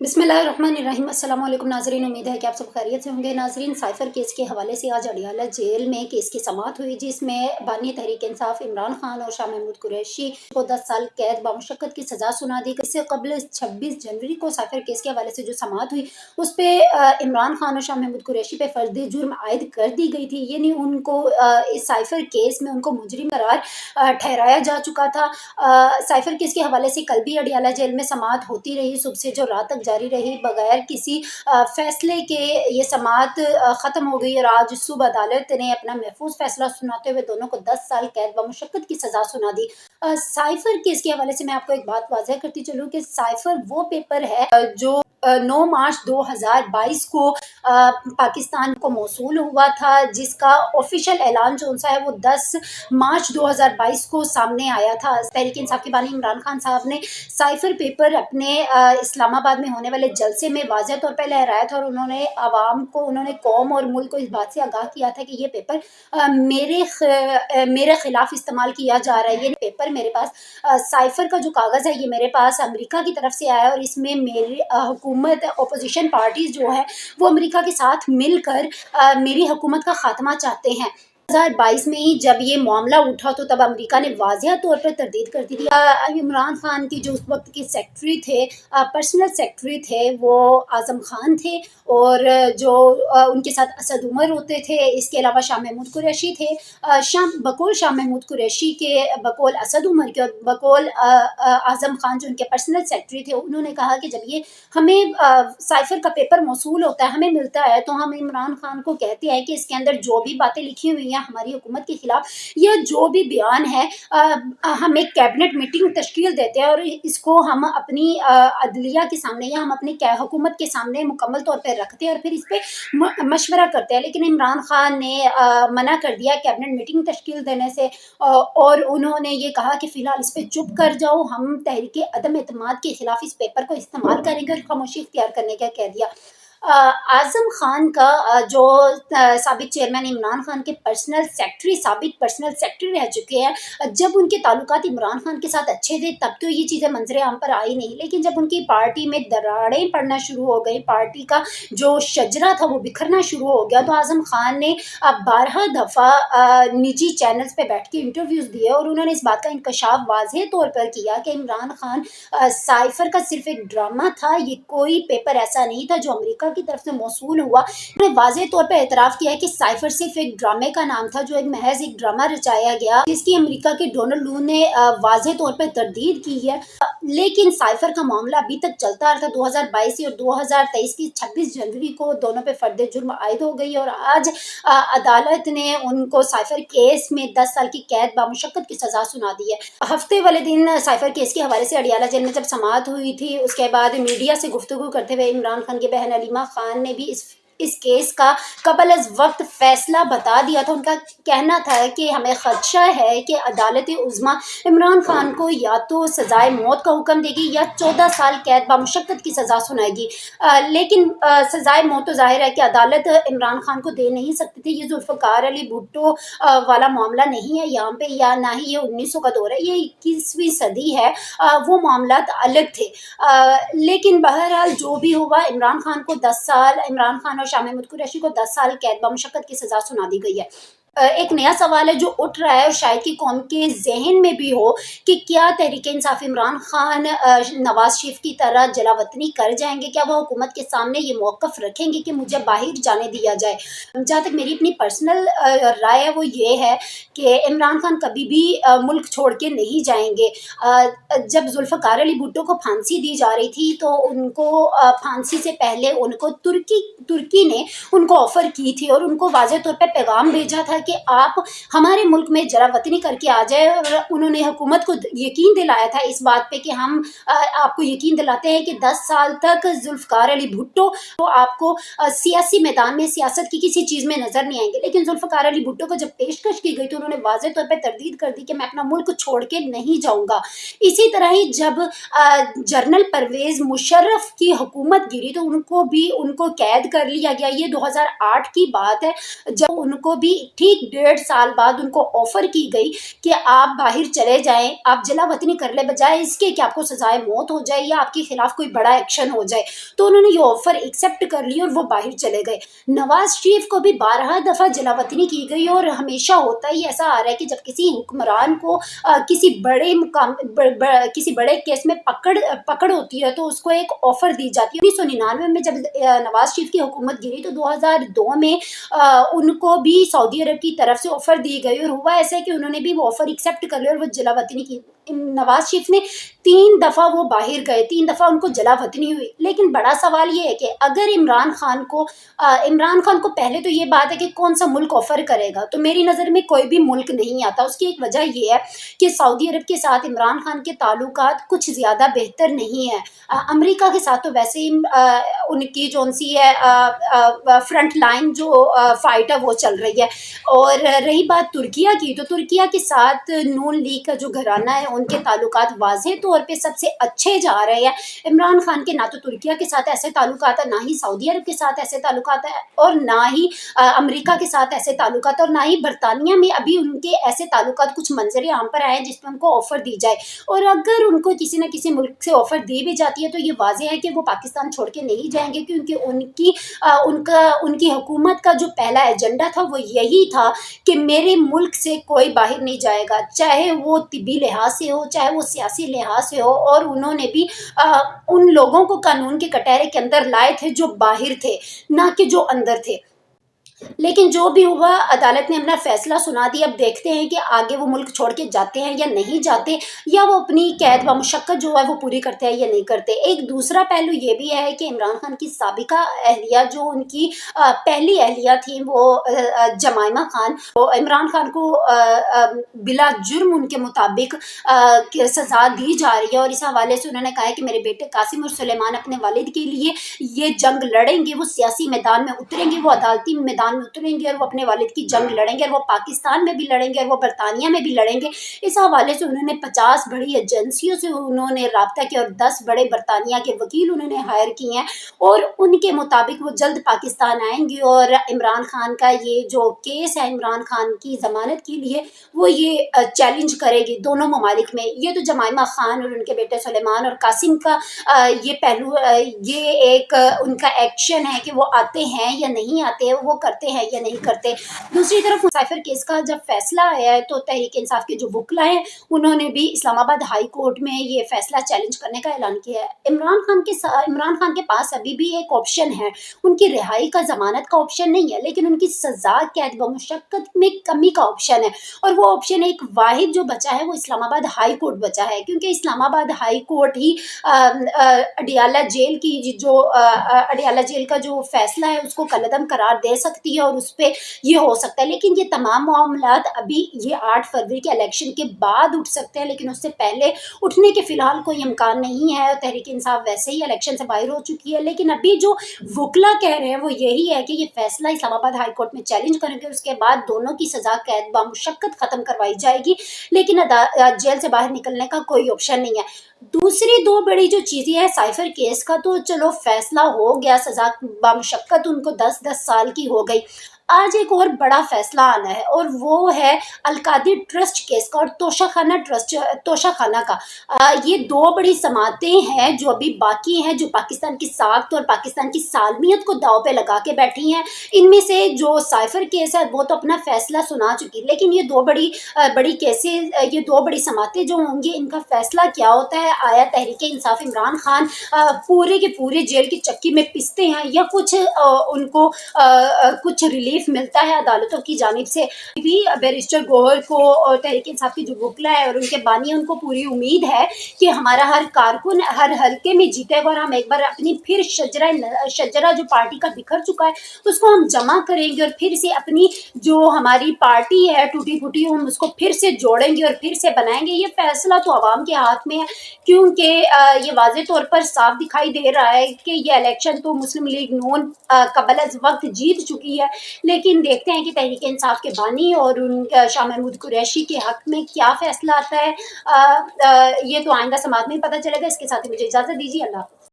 बिस्मिल्लाहिर्रहमानिर्रहीम। अस्सलाम वालेकुम नाज़रीन, उम्मीद है कि आप सब खैरियत से होंगे। नाज़रीन, साइफ़र केस के हवाले से आज अडियाला जेल में केस की समाअत हुई, जिसमें बानी तहरीक इंसाफ इमरान खान और शाह महमूद कुरैशी को 10 साल कैद बामुशक्कत की सज़ा सुना दी। इससे कबल 26 जनवरी को साइफ़र केस के हवाले से जो समाअत हुई उस पर इमरान खान और शाह महमूद कुरैशी पे फ़र्द जुर्म आयद कर दी गई थी। यानी उनको इस साइफ़र केस में उनको मुजरिम करार ठहराया जा चुका था। साइफ़र केस के हवाले से कल भी अडियाला जेल में समाअत होती रही, सुबह से जो रात तक जारी रही, बगैर किसी फैसले के ये समाअत ख़त्म हो गई और आज सुबह अदालत ने अपना महफूज फैसला सुनाते हुए दोनों को 10 साल कैद बमुशक्कत की सज़ा सुना दी। साइफ़र केस के हवाले से मैं आपको एक बात वाज़ह करती चलूँ कि साइफ़र वो पेपर है जो 9 मार्च 2022 को पाकिस्तान को मौसूल हुआ था, जिसका ऑफिशियल ऐलान जो है वो 10 मार्च 2022 को सामने आया था। तहरीक इंसाफ के बानी इमरान खान साहब ने साइफ़र पेपर अपने इस्लामाबाद में होने वाले जलसे में वाज़ह तौर पर लहराया था और उन्होंने आवाम को, उन्होंने कौम और मुल्क को इस बात से आगाह किया था कि ये पेपर मेरे ख़िलाफ़ इस्तेमाल किया जा रहा है। ये पेपर मेरे पास साइफ़र का जो कागज़ है ये मेरे पास अमेरिका की तरफ से आया और इसमें मेरी हुकूमत, अपोजिशन पार्टीज़ जो है वो अमेरिका के साथ मिलकर मेरी हुकूमत का ख़ात्मा चाहते हैं। 2022 में ही जब ये मामला उठा तो तब अमेरिका ने वाज़ेह तौर पर तरदीद कर दी थी। इमरान खान की जो उस वक्त के सेक्रेटरी थे, पर्सनल सेक्रेटरी थे, वो आज़म खान थे और जो उनके साथ असद उमर होते थे। इसके अलावा शाह महमूद कुरैशी थे। बकौल शाह महमूद कुरैशी के, बकौल असद उमर के और बकौल आज़म खान जो उनके पर्सनल सेक्रेटरी थे, उन्होंने कहा कि जब ये हमें साइफ़र का पेपर मौसूल होता है, हमें मिलता है, तो हम इमरान खान को कहते हैं कि इसके अंदर जो भी बातें लिखी हुई हैं हमारी हुकूमत के खिलाफ या जो भी बयान है, हम एक कैबिनेट मीटिंग तश्कील देते हैं और इसको हम अपनी अदलिया के सामने या हम अपनी हुकूमत के सामने मुकम्मल तौर पर रखते हैं और फिर इस पर मशवरा करते हैं। लेकिन इमरान खान ने मना कर दिया कैबिनेट मीटिंग तश्कील देने से और उन्होंने ये कहा कि फ़िलहाल इस पर चुप कर जाओ, हम तहरीक अदम एतमाद के खिलाफ इस पेपर को इस्तेमाल करेंगे और खामोशी इख्तियार करने का कह दिया। आज़म खान का जो साबिक चेयरमैन इमरान खान के साबिक पर्सनल सेक्रेटरी रह चुके हैं, जब उनके ताल्लुकात इमरान खान के साथ अच्छे थे तब तो ये चीज़ें मंजरे आम पर आई नहीं, लेकिन जब उनकी पार्टी में दरारें पड़ना शुरू हो गई, पार्टी का जो शजरा था वो बिखरना शुरू हो गया, तो आज़म खान ने 12 दफ़ा निजी चैनल्स पे बैठ के इंटरव्यूज़ दिए और उन्होंने इस बात का इंकशाफ वाज़ेह तौर पर किया कि इमरान खान साइफ़र का सिर्फ एक ड्रामा था, ये कोई पेपर ऐसा नहीं था जो अमेरिका की तरफ से मौसूल हुआ। उन्होंने वाज़ेह तौर पर एतराफ़ किया कि साइफ़र सिर्फ एक ड्रामे का नाम था, जो एक महज एक ड्रामा रचाया गया, जिसकी अमेरिका के डोनाल्ड लू ने वाज़ेह तौर पर तरदीद की है। लेकिन साइफ़र का मामला अभी तक चलता रहा था। 2022 और 2023 की 26 जनवरी को दोनों पे फ़र्द जुर्म आयद हो गई और आज अदालत ने उनको साइफ़र केस में 10 साल की कैद बामुशक्कत की सज़ा सुना दी है। हफ्ते वाले दिन साइफ़र केस के हवाले से अडियाला जेल में जब समाअत हुई थी, उसके बाद मीडिया से गुफ्तगू करते हुए इमरान खान की बहन अलीमा खान ने भी इस केस का कबल अज़ वक्त फैसला बता दिया था। उनका कहना था कि हमें खदशा है कि अदालत उज़्मा इमरान खान को या तो सज़ाए मौत का हुक्म देगी या 14 साल कैद बामुशक्कत की सज़ा सुनाएगी। लेकिन सज़ाए मौत तो ज़ाहिर है कि अदालत इमरान खान को दे नहीं सकती थी। ये जुल्फ़िकार अली भुट्टो वाला मामला नहीं है यहाँ पे, या ना ही ये 1900 का दौर है, ये 21वीं सदी है। वो मामलात अलग थे। लेकिन बहरहाल जो भी हुआ, इमरान खान खान और शाह महमूद कुरैशी को 10 साल कैद बामुशक्कत की सज़ा सुना दी गई है। एक नया सवाल है जो उठ रहा है और शायद कि कौम के ज़हन में भी हो कि क्या तहरीक इंसाफ इमरान खान नवाज शरीफ की तरह जलावतनी कर जाएंगे? क्या वो हुकूमत के सामने ये मौक़िफ़ रखेंगे कि मुझे बाहर जाने दिया जाए? जहाँ तक मेरी अपनी पर्सनल राय है वो ये है कि इमरान खान कभी भी मुल्क छोड़ के नहीं जाएंगे। जब जुल्फ़िकार अली भुट्टो को फांसी दी जा रही थी तो उनको फांसी से पहले उनको तुर्की ने उनको ऑफ़र की थी और उनको वाज़ेह तौर पर पैगाम भेजा था कि आप हमारे मुल्क में जरावतनी करके आ जाए, और उन्होंने हुकूमत को यकीन दिलाया था इस बात पे कि हम आपको यकीन दिलाते हैं कि 10 साल तक जुल्फ़िकार अली भुट्टो तो आपको सियासी मैदान में सियासत की किसी चीज़ में नज़र नहीं आएंगे। लेकिन जुल्फ़िकार अली भुट्टो को जब पेशकश की गई तो उन्होंने वाज़ेह तौर पर तरदीद कर दी कि मैं अपना मुल्क छोड़ के नहीं जाऊँगा। इसी तरह ही जब जनरल परवेज़ मुशर्रफ की हुकूमत गिरी तो उनको कैद कर लिया गया। ये 2008 की बात है, जब उनको भी ठीक 1 डेढ़ साल बाद उनको ऑफर की गई कि आप बाहर चले जाएं, आप जला वतनी कर ले, बजाय इसके कि आपको सजाए मौत हो जाए या आपके खिलाफ कोई बड़ा एक्शन हो जाए। तो उन्होंने ये ऑफर एक्सेप्ट कर ली और वो बाहर चले गए। नवाज शरीफ को भी 12 दफा जलावतनी की गई और हमेशा होता ही ऐसा आ रहा है कि जब किसी हुक्मरान को किसी बड़े मुकाम किसी बड़े केस में पकड़ होती है तो उसको एक ऑफर दी जाती है। 1999 में जब नवाज शरीफ की हुकूमत गिरी तो 2002 में उनको भी सऊदी अरब की तरफ से ऑफर दी गई और हुआ ऐसा है कि उन्होंने भी वो ऑफर एक्सेप्ट कर लिया और वो जलावतनी की। नवाज शरीफ ने 3 दफा वो बाहर गए, 3 दफा उनको जलावतनी हुई। लेकिन बड़ा सवाल ये है कि अगर इमरान खान को पहले तो ये बात है कि कौन सा मुल्क ऑफर करेगा, तो मेरी नज़र में कोई भी मुल्क नहीं आता। उसकी एक वजह ये है कि सऊदी अरब के साथ इमरान खान के ताल्लुकात कुछ ज़्यादा बेहतर नहीं है। अमेरिका के साथ तो वैसे ही उनकी जो सी है फ्रंट लाइन जो फाइट है वो चल रही है। और रही बात तुर्किया की, तो तुर्किया के साथ नून लीग का जो घराना है उनके ताल्लुकात वाज़ेह तौर पे सबसे अच्छे जा रहे हैं। इमरान खान के ना तो तुर्किया के साथ ऐसे ताल्लुकात है, ना ही सऊदी अरब के साथ ऐसे ताल्लुकात है, और ना ही अमेरिका के साथ ऐसे ताल्लुकात, और ना ही बरतानिया में अभी उनके ऐसे ताल्लुकात कुछ मंजर आम पर आए हैं जिसमें उनको ऑफर दी जाए। और अगर उनको किसी न किसी मुल्क से ऑफर दी भी जाती है तो ये वाज़ेह है कि वो पाकिस्तान छोड़ के नहीं जाएंगे, क्योंकि उनकी हुकूमत का जो पहला एजेंडा था वो यही था कि मेरे मुल्क से कोई बाहर नहीं जाएगा, चाहे वो तिब्बी लिहाज से हो, चाहे वो सियासी लिहाज से हो। और उन्होंने भी उन लोगों को कानून के कटहरे के अंदर लाए थे जो बाहर थे, ना कि जो अंदर थे। लेकिन जो भी हुआ, अदालत ने अपना फैसला सुना दिया। अब देखते हैं कि आगे वो मुल्क छोड़ के जाते हैं या नहीं जाते, या वो अपनी कैद व मुशक्कत जो है वो पूरी करते हैं या नहीं करते। एक दूसरा पहलू ये भी है कि इमरान खान की साबिका अहलिया, जो उनकी पहली अहलिया थी, वो जमाइमा खान, वो इमरान खान को बिला जुर्म उनके मुताबिक सज़ा दी जा रही है। और इस हवाले से उन्होंने कहा है कि मेरे बेटे कासिम और सुलेमान अपने वालिद के लिए ये जंग लड़ेंगे, वो सियासी मैदान में उतरेंगे, वो अदालती मैदान में उतरेंगे और वो अपने वालिद की जंग लड़ेंगे, और वो पाकिस्तान में भी लड़ेंगे और वो बरतानिया में भी लड़ेंगे। इस हवाले से उन्होंने 50 बड़ी एजेंसियों से उन्होंने रब्ता किया और 10 बड़े बरतानिया के वकील उन्होंने हायर किए हैं, और उनके मुताबिक वो जल्द पाकिस्तान आएंगे। और इमरान खान का ये जो केस है, इमरान खान की ज़मानत के लिए, वो ये चैलेंज करेगी दोनों ममालिक में। ये तो जमाइमा खान और उनके बेटे सुलेमान और कासिम का ये पहलू, ये एक उनका एक्शन है कि वो आते हैं या नहीं आते, वो करते हैं या नहीं करते। दूसरी तरफ साइफर केस का जब फैसला आया है तो तहरीक इंसाफ के जो वकला हैं उन्होंने भी इस्लामाबाद हाई कोर्ट में ये फैसला चैलेंज करने का ऐलान किया है। इमरान खान के पास अभी भी एक ऑप्शन है, उनकी रिहाई का, जमानत का ऑप्शन नहीं है, लेकिन उनकी सजा कैद व मुशक्कत में कमी का ऑप्शन है। और वो ऑप्शन एक वाहिद जो बचा है वो इस्लामाबाद हाई कोर्ट बचा है, क्योंकि इस्लामाबाद हाई कोर्ट ही अडियाला जेल की जो अडियाला जेल का जो फैसला है उसको कलअदम करार दे सकती है और उस पर ये हो सकता है। लेकिन ये तमाम मामलात अभी ये 8 फरवरी के इलेक्शन के बाद उठ सकते हैं, लेकिन उससे पहले उठने के फिलहाल कोई इम्कान नहीं है। तहरीक इंसाफ वैसे ही इलेक्शन से बाहर हो चुकी है, लेकिन अभी जो वकला कह रहे हैं वो यही है कि ये फैसला इस्लामाबाद हाई कोर्ट में चैलेंज करेंगे, उसके बाद दोनों की सजा कैद व मुशक्कत खत्म करवाई जाएगी, लेकिन जेल से बाहर निकलने का कोई ऑप्शन नहीं है। दूसरी 2 बड़ी जो चीज़ें हैं साइफर केस का, तो चलो फैसला हो गया, सजा बामुशक्कत उनको 10-10 साल की हो गई। आज एक और बड़ा फैसला आना है और वो है अलकादिर ट्रस्ट केस का और तोशाखाना का। ये 2 बड़ी समातें हैं जो अभी बाकी हैं, जो पाकिस्तान की साख्त और पाकिस्तान की सालमियत को दाव पे लगा के बैठी हैं। इनमें से जो साइफर केस है वो तो अपना फैसला सुना चुकी, लेकिन ये 2 बड़ी केसेस, ये 2 बड़ी समातें जो होंगी, इनका फैसला क्या होता है? आया तहरीक इंसाफ इमरान खान पूरे के पूरे जेल की चक्की में पिसते हैं या कुछ उनको कुछ रिलीफ मिलता है अदालतों की जानिब से? भी बैरिस्टर गोहर को और तहरीक इंसाफ की जो वकला है और उनके बानी, उनको पूरी उम्मीद है कि हमारा हर कारकुन हर हल्के में जीतेगा और हम एक बार अपनी फिर शजरा जो पार्टी का बिखर चुका है उसको हम जमा करेंगे और फिर से अपनी जो हमारी पार्टी है टूटी फूटी, हम उसको फिर से जोड़ेंगे और फिर से बनाएंगे। ये फैसला तो आवाम के हाथ में है, क्योंकि ये वाज़ेह तौर पर साफ दिखाई दे रहा है कि ये इलेक्शन तो मुस्लिम लीग नून कबल अज़ वक्त जीत चुकी है। लेकिन देखते हैं कि तहरीक इंसाफ के बानी और उन शाह महमूद कुरैशी के हक में क्या फैसला आता है। ये तो आइंदा समात में ही पता चलेगा। इसके साथ ही मुझे इजाज़त दीजिए। अल्लाह।